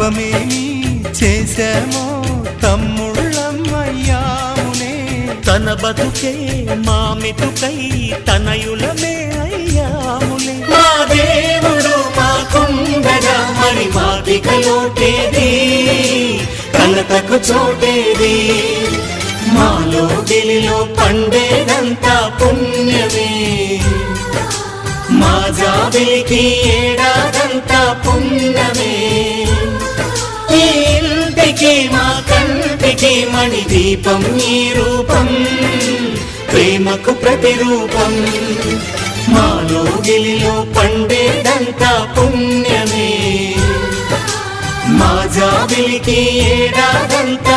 పాపమేమి చేశామో తమ్ముళ్ళమయ్యామునే. తన బతుకే మామితుకై తనయులమే అయ్యాములే. మా దేవుడు మాకుండగా మరి మాదిక లోటేది, కలతకు చోటేది. మాలో గిలిలో పండేదంతా పుణ్యమే, మా జాబిలికి ఏడాదంతా పుణ్యమే. ఈ ఇంటికి మా కంటికి మణి దీపం ఈ రూపం, ప్రేమకు ప్రతిరూపం. మాలో గిలిలో పండేదంతా పుణ్యమే, మా జాబిలికి ఏడాదంతా